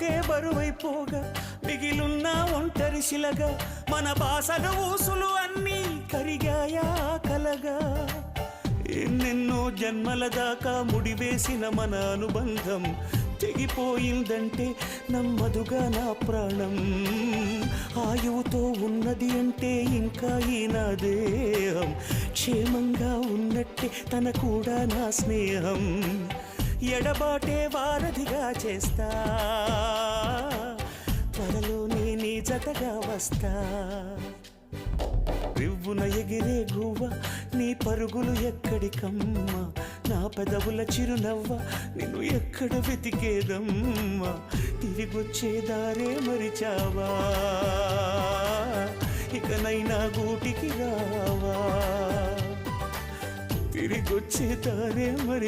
బతుకే బరువైపోగా మిగిలున్న ఒంటరి శిలగా మన బాసగ ఊసులు అన్నీ కరిగాయా కలగా ఎన్నెన్నో జన్మల దాకా ముడివేసిన మన అనుబంధం తెగిపోయిందంటే నమ్మదుగా నా ప్రాణం ఆయువుతో ఉన్నది అంటే ఇంకా ఈ నా దేహం క్షేమంగా ఉన్నట్టే తన కూడా నా స్నేహం ఎడబాటే వారధిగా చేస్తా త్వరలోనే నీ జతగా వస్తా రివ్వున ఎగిరే గువ్వ నీ పరుగులు ఎక్కడికమ్మా నా పెదవుల చిరునవ్వ నిన్ను ఎక్కడ వెతికేదమ్మా తిరిగొచ్చే దారే మరిచావా ఇకనైనా గూటికి రావా తిరిగొచ్చే దారే మరి